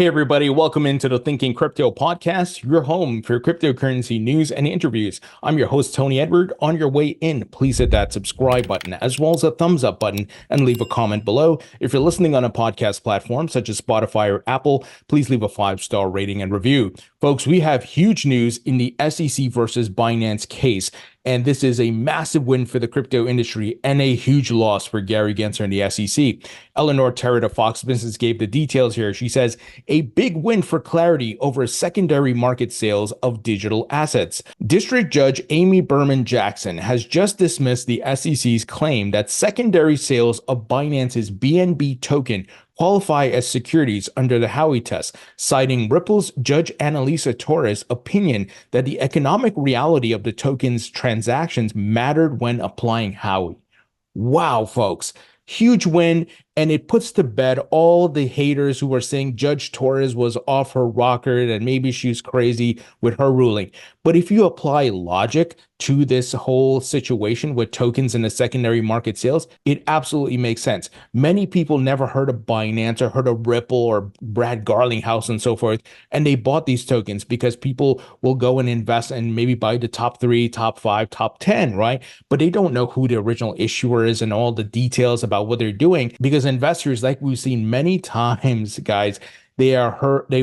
Hey everybody, welcome into the Thinking Crypto podcast, your home for cryptocurrency news and interviews. I'm your host, Tony Edward. On your way in, please hit that subscribe button as well as a thumbs up button and leave a comment below. If you're listening on a podcast platform such as Spotify or Apple, please leave a 5-star rating and review. Folks, we have huge news in the SEC versus Binance case. And this is a massive win for the crypto industry and a huge loss for Gary Gensler and the SEC. Eleanor Terrett of Fox Business gave the details here. She says, a big win for clarity over secondary market sales of digital assets. District Judge Amy Berman Jackson has just dismissed the SEC's claim that secondary sales of Binance's BNB token qualify as securities under the Howey test, citing Ripple's Judge Torres' opinion that the economic reality of the token's transactions mattered when applying Howey. Wow, folks. Huge win, and it puts to bed all the haters who were saying Judge Torres was off her rocker and maybe she's crazy with her ruling. But if you apply logic to this whole situation with tokens in the secondary market sales, it absolutely makes sense. Many people never heard of Binance or heard of Ripple or Brad Garlinghouse and so forth, and they bought these tokens because people will go and invest and maybe buy the top 3, top 5, top 10, right? But they don't know who the original issuer is and all the details about what they're doing, because investors, like we've seen many times, guys, they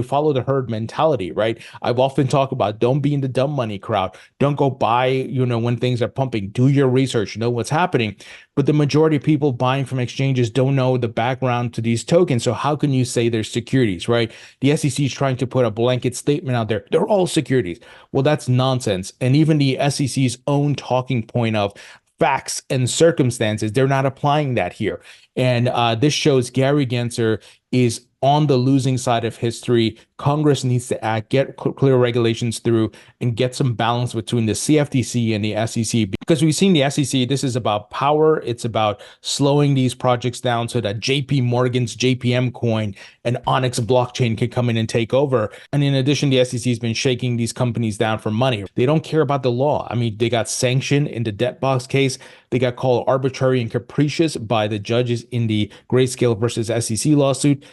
follow the herd mentality, right? I've often talked about don't be in the dumb money crowd. Don't go buy, when things are pumping. Do your research, know what's happening. But the majority of people buying from exchanges don't know the background to these tokens. So how can you say they're securities, right? The SEC is trying to put a blanket statement out there. They're all securities. Well, that's nonsense. And even the SEC's own talking point of facts and circumstances, they're not applying that here. And this shows Gary Gensler is on the losing side of history. Congress needs to act, get clear regulations through, and get some balance between the CFTC and the SEC. Because we've seen the SEC, this is about power. It's about slowing these projects down so that JP Morgan's JPM coin and Onyx blockchain can come in and take over. And in addition, the SEC has been shaking these companies down for money. They don't care about the law. I mean, they got sanctioned in the debt box case. They got called arbitrary and capricious by the judges in the Grayscale versus SEC lawsuit.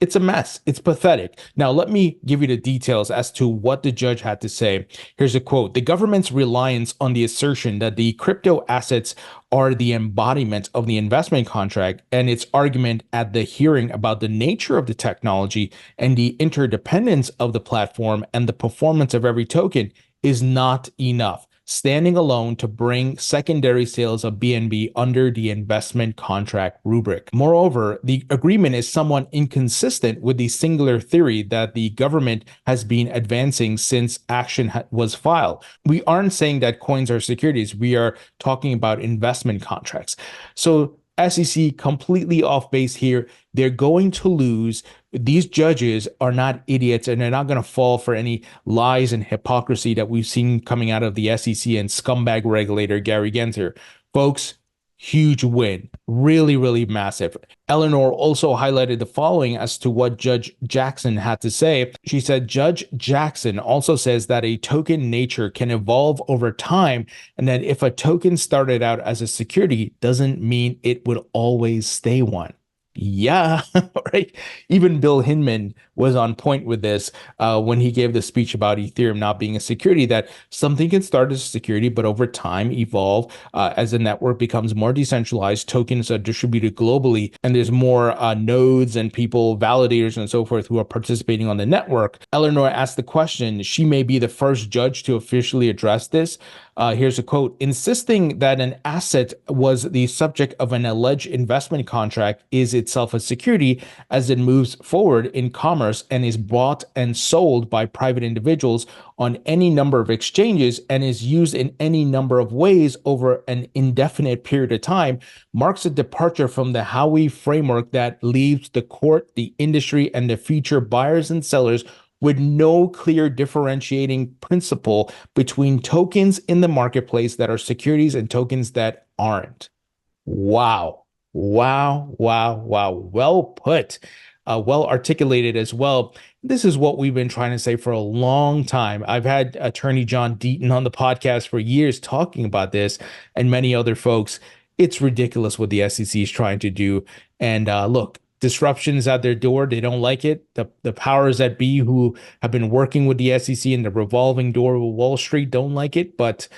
It's a mess. It's pathetic. Now, let me give you the details as to what the judge had to say. Here's a quote. The government's reliance on the assertion that the crypto assets are the embodiment of the investment contract and its argument at the hearing about the nature of the technology and the interdependence of the platform and the performance of every token is not enough, standing alone to bring secondary sales of BNB under the investment contract rubric. Moreover, the agreement is somewhat inconsistent with the singular theory that the government has been advancing since action was filed. We aren't saying that coins are securities. We are talking about investment contracts. So SEC completely off base here. They're going to lose. These judges are not idiots, and they're not going to fall for any lies and hypocrisy that we've seen coming out of the SEC and scumbag regulator Gary Gensler. Folks, huge win. Really, really massive. Eleanor also highlighted the following as to what Judge Jackson had to say. She said, Judge Jackson also says that a token nature can evolve over time, and that if a token started out as a security doesn't mean it would always stay one. Yeah, right. Even Bill Hinman was on point with this when he gave the speech about Ethereum not being a security, that something can start as a security, but over time evolve as the network becomes more decentralized, tokens are distributed globally, and there's more nodes and people, validators and so forth who are participating on the network. Eleanor asked the question. She may be the first judge to officially address this. Here's a quote. Insisting that an asset was the subject of an alleged investment contract is itself a security as it moves forward in commerce and is bought and sold by private individuals on any number of exchanges and is used in any number of ways over an indefinite period of time marks a departure from the Howey framework that leaves the court, the industry, and the future buyers and sellers with no clear differentiating principle between tokens in the marketplace that are securities and tokens that aren't. Wow. Wow, wow, wow. Well put. Well articulated as well. This is what we've been trying to say for a long time. I've had attorney John Deaton on the podcast for years talking about this, and many other folks. It's ridiculous what the SEC is trying to do. And look, disruptions at their door. They don't like it. The powers that be who have been working with the SEC and the revolving door of Wall Street don't like it, but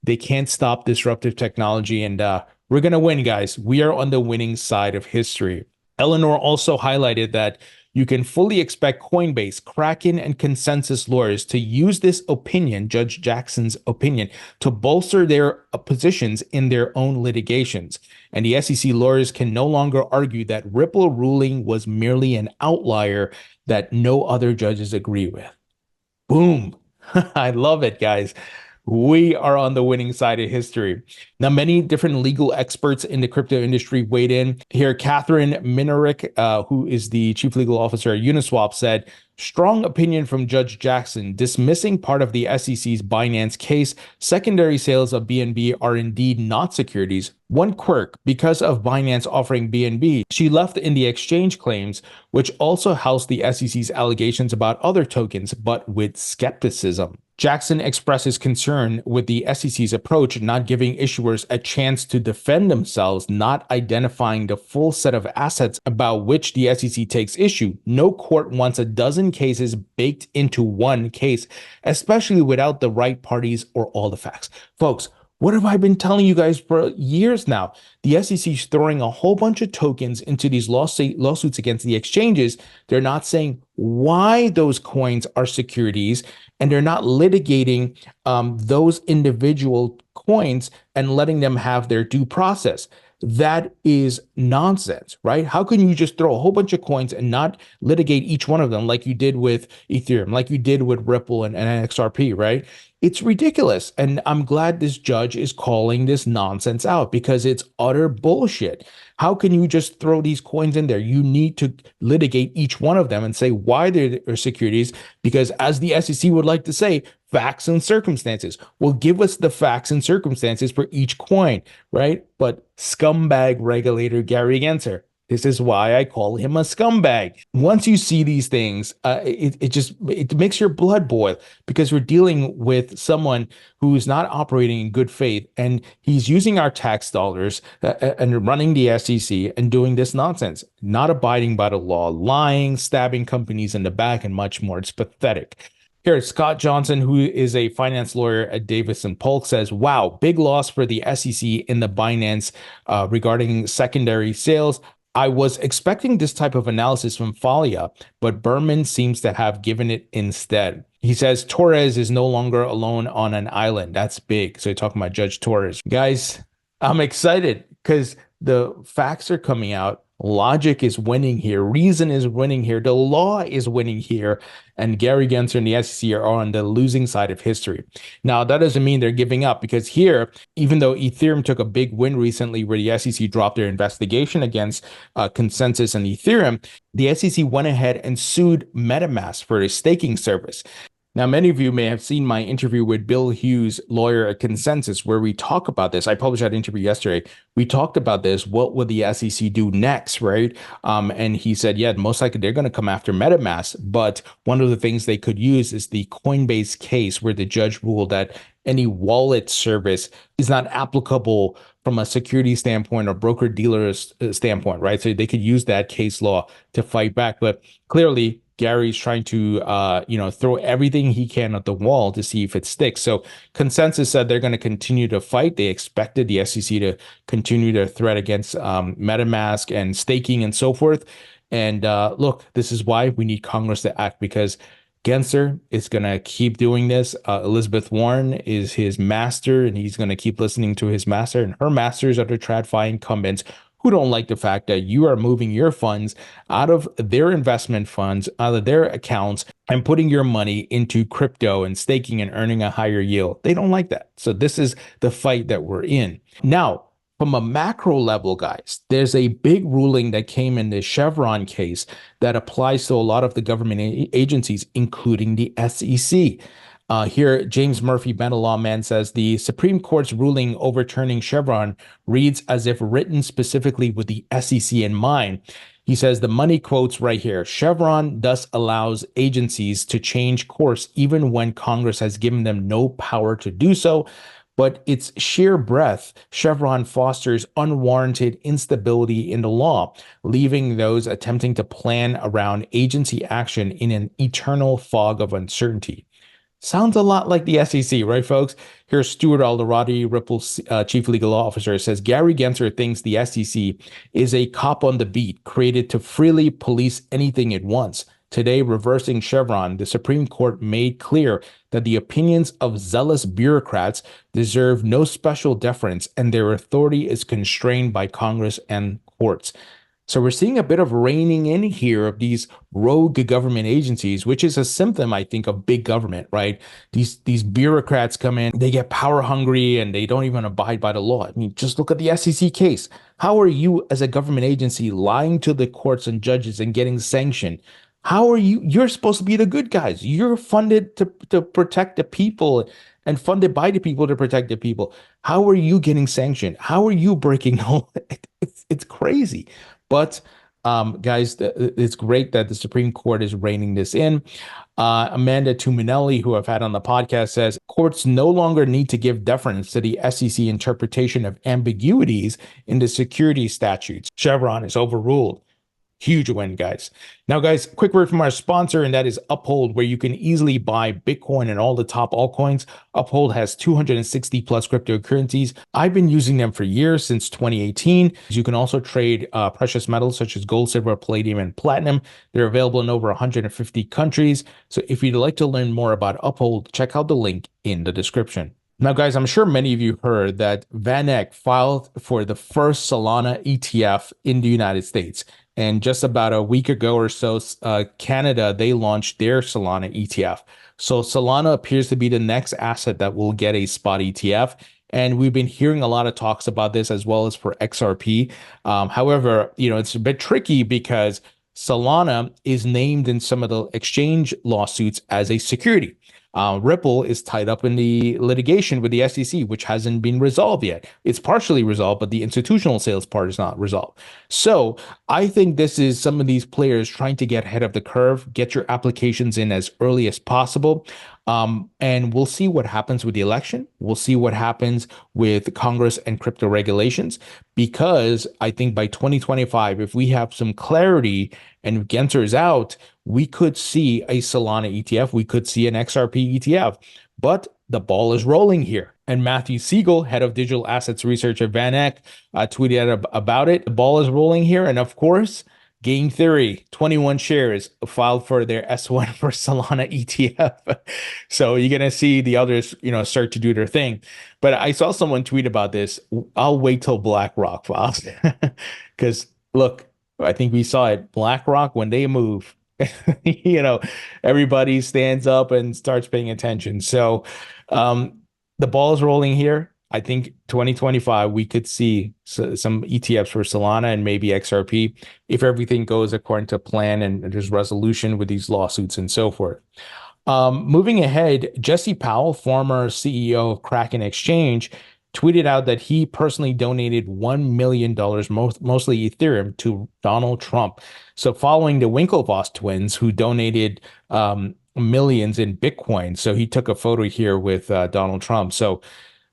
they can't stop disruptive technology. And we're going to win, guys. We are on the winning side of history. Eleanor also highlighted that you can fully expect Coinbase, Kraken, and Consensus lawyers to use this opinion, Judge Jackson's opinion, to bolster their positions in their own litigations. And the SEC lawyers can no longer argue that Ripple ruling was merely an outlier that no other judges agree with. Boom. I love it, guys. We are on the winning side of history. Now, many different legal experts in the crypto industry weighed in. Here, Catherine Minerick, who is the chief legal officer at Uniswap, said, strong opinion from Judge Jackson, dismissing part of the SEC's Binance case. Secondary sales of BNB are indeed not securities. One quirk, because of Binance offering BNB, she left in the exchange claims, which also housed the SEC's allegations about other tokens, but with skepticism. Jackson expresses concern with the SEC's approach, not giving issuers a chance to defend themselves, not identifying the full set of assets about which the SEC takes issue. No court wants a dozen cases baked into one case, especially without the right parties or all the facts. Folks, what have I been telling you guys for years now? The SEC is throwing a whole bunch of tokens into these lawsuits against the exchanges. They're not saying why those coins are securities, and they're not litigating those individual coins and letting them have their due process. That is nonsense, right? How can you just throw a whole bunch of coins and not litigate each one of them like you did with Ethereum, like you did with Ripple and XRP, right? It's ridiculous. And I'm glad this judge is calling this nonsense out because it's utter bullshit. How can you just throw these coins in there? You need to litigate each one of them and say why they're securities, because as the SEC would like to say, facts and circumstances. Well, give us the facts and circumstances for each coin, right? But scumbag regulator Gary Gensler. This is why I call him a scumbag. Once you see these things, it makes your blood boil because we're dealing with someone who's not operating in good faith, and he's using our tax dollars and running the SEC and doing this nonsense, not abiding by the law, lying, stabbing companies in the back, and much more. It's pathetic. Here, Scott Johnson, who is a finance lawyer at Davis & Polk, says, wow, big loss for the SEC in the Binance regarding secondary sales. I was expecting this type of analysis from Falia, but Berman seems to have given it instead. He says Torres is no longer alone on an island. That's big. So you're talking about Judge Torres. Guys, I'm excited because the facts are coming out. Logic is winning here. Reason is winning here. The law is winning here. And Gary Gensler and the SEC are on the losing side of history. Now, that doesn't mean they're giving up, because here, even though Ethereum took a big win recently where the SEC dropped their investigation against Consensus and Ethereum, the SEC went ahead and sued MetaMask for a staking service. Now, many of you may have seen my interview with Bill Hughes, lawyer at Consensus, where we talk about this. I published that interview yesterday. We talked about this. What would the SEC do next, right? And he said, yeah, most likely they're going to come after MetaMask. But one of the things they could use is the Coinbase case, where the judge ruled that any wallet service is not applicable from a security standpoint or broker-dealer standpoint, right? So they could use that case law to fight back. But clearly, Gary's trying to, throw everything he can at the wall to see if it sticks. So Consensus said they're going to continue to fight. They expected the SEC to continue their threat against MetaMask and staking and so forth. And look, this is why we need Congress to act, because Gensler is going to keep doing this. Elizabeth Warren is his master, and he's going to keep listening to his master. And her masters are the TradFi incumbents who don't like the fact that you are moving your funds out of their investment funds, out of their accounts, and putting your money into crypto and staking and earning a higher yield. They don't like that. So this is the fight that we're in. Now, from a macro level, guys, there's a big ruling that came in the Chevron case that applies to a lot of the government agencies, including the SEC. Here, James Murphy, Ben Lawman, says the Supreme Court's ruling overturning Chevron reads as if written specifically with the SEC in mind. He says the money quotes right here, Chevron thus allows agencies to change course even when Congress has given them no power to do so. but its sheer breadth, Chevron fosters unwarranted instability in the law, leaving those attempting to plan around agency action in an eternal fog of uncertainty. Sounds a lot like the SEC, right, folks? Here's Stuart Alderati, Ripple's chief legal officer, says Gary Gensler thinks the SEC is a cop on the beat created to freely police anything it wants. Today, reversing Chevron, the Supreme Court made clear that the opinions of zealous bureaucrats deserve no special deference and their authority is constrained by Congress and courts. So we're seeing a bit of reining in here of these rogue government agencies, which is a symptom, I think, of big government, right? These bureaucrats come in, they get power hungry, and they don't even abide by the law. I mean, just look at the SEC case. How are you, as a government agency, lying to the courts and judges and getting sanctioned? How are you? You're supposed to be the good guys. You're funded to protect the people and funded by the people to protect the people. How are you getting sanctioned? How are you breaking the law? It's crazy. But guys, it's great that the Supreme Court is reining this in. Amanda Tuminelli, who I've had on the podcast, says courts no longer need to give deference to the SEC interpretation of ambiguities in the securities statutes. Chevron is overruled. Huge win, guys. Now, guys, quick word from our sponsor, and that is Uphold, where you can easily buy Bitcoin and all the top altcoins. Uphold has 260 plus cryptocurrencies. I've been using them for years, since 2018. You can also trade precious metals such as gold, silver, palladium, and platinum. They're available in over 150 countries. So if you'd like to learn more about Uphold, check out the link in the description. Now, guys, I'm sure many of you heard that VanEck filed for the first Solana ETF in the United States. And just about a week ago or so, Canada, they launched their Solana ETF. So Solana appears to be the next asset that will get a spot ETF. And we've been hearing a lot of talks about this as well as for XRP. However, it's a bit tricky because Solana is named in some of the exchange lawsuits as a security. Ripple is tied up in the litigation with the SEC, which hasn't been resolved yet. It's partially resolved, but the institutional sales part is not resolved. So I think this is some of these players trying to get ahead of the curve, get your applications in as early as possible. And we'll see what happens with the election. We'll see what happens with Congress and crypto regulations, because I think by 2025, if we have some clarity and Gensler is out, we could see a Solana ETF. We could see an XRP ETF, but the ball is rolling here. And Matthew Siegel, head of digital assets research at VanEck, tweeted about it. The ball is rolling here. And of course, Game Theory, 21 shares filed for their S1 for Solana ETF. So you're going to see the others, start to do their thing. But I saw someone tweet about this. I'll wait till BlackRock files. Because look, I think we saw it. BlackRock, when they move, everybody stands up and starts paying attention. So the ball is rolling here. I think 2025, we could see some ETFs for Solana and maybe XRP if everything goes according to plan and there's resolution with these lawsuits and so forth. Moving ahead, Jesse Powell, former CEO of Kraken Exchange, tweeted out that he personally donated $1 million, mostly Ethereum, to Donald Trump. So following the Winklevoss twins, who donated millions in Bitcoin. So he took a photo here with Donald Trump. So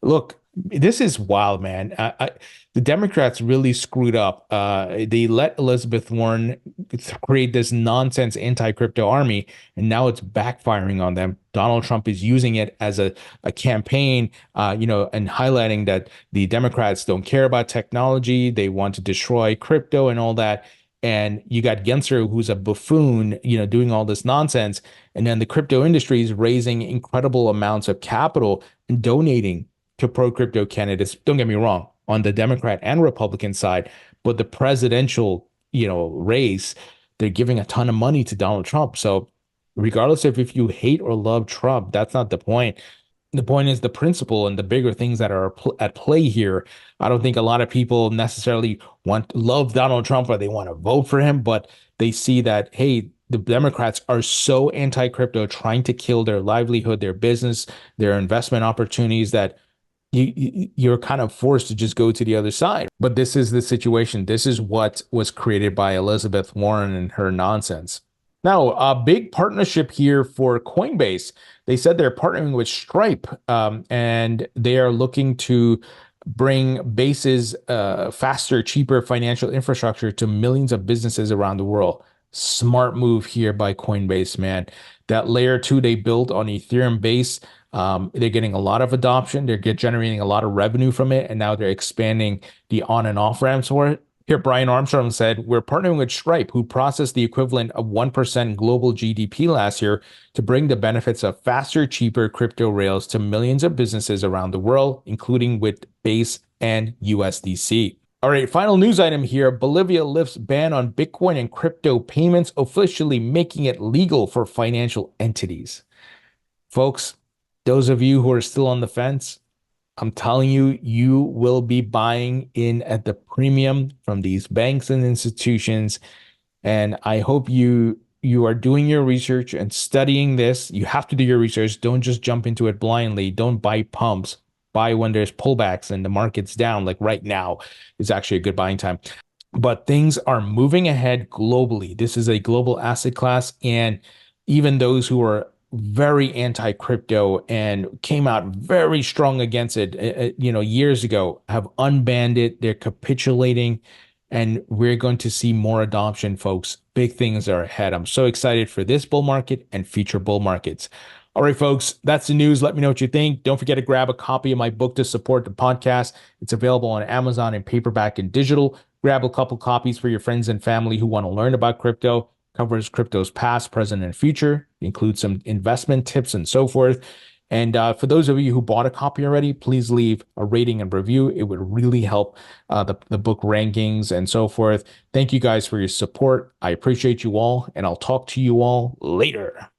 look, this is wild, man. The Democrats really screwed up. They let Elizabeth Warren create this nonsense anti-crypto army, and now it's backfiring on them. Donald Trump is using it as a campaign, and highlighting that the Democrats don't care about technology. They want to destroy crypto and all that. And you got Gensler, who's a buffoon, doing all this nonsense. And then the crypto industry is raising incredible amounts of capital and donating to pro-crypto candidates. Don't get me wrong, on the Democrat and Republican side, but the presidential, race, they're giving a ton of money to Donald Trump. So regardless of if you hate or love Trump, that's not the point. The point is the principle and the bigger things that are at play here. I don't think a lot of people necessarily love Donald Trump or they want to vote for him, but they see that, hey, the Democrats are so anti-crypto, trying to kill their livelihood, their business, their investment opportunities, that you're kind of forced to just go to the other side. But this is the situation. This is what was created by Elizabeth Warren and her nonsense. Now, a big partnership here for Coinbase. They said they're partnering with Stripe, and they are looking to bring Base's faster, cheaper financial infrastructure to millions of businesses around the world. Smart move here by Coinbase, man. That layer two they built on Ethereum base, they're getting a lot of adoption. They're generating a lot of revenue from it, and now they're expanding the on and off ramps for it. Here, Brian Armstrong said, we're partnering with Stripe, who processed the equivalent of 1% global GDP last year, to bring the benefits of faster, cheaper crypto rails to millions of businesses around the world, including with Base and USDC. All right, final news item here. Bolivia lifts ban on Bitcoin and crypto payments, officially making it legal for financial entities. Folks, those of you who are still on the fence, I'm telling you, you will be buying in at the premium from these banks and institutions. And I hope you are doing your research and studying this. You have to do your research. Don't just jump into it blindly. Don't buy pumps. Buy when there's pullbacks and the market's down. Like right now is actually a good buying time. But things are moving ahead globally. This is a global asset class, and even those who are very anti-crypto and came out very strong against it, years ago, have unbanned it. They're capitulating, and we're going to see more adoption, folks. Big things are ahead. I'm so excited for this bull market and future bull markets. All right, folks, that's the news. Let me know what you think. Don't forget to grab a copy of my book to support the podcast. It's available on Amazon in paperback and digital. Grab a couple copies for your friends and family who want to learn about crypto. Covers crypto's past, present, and future. Includes some investment tips and so forth. And for those of you who bought a copy already, please leave a rating and review. It would really help the book rankings and so forth. Thank you guys for your support. I appreciate you all, and I'll talk to you all later.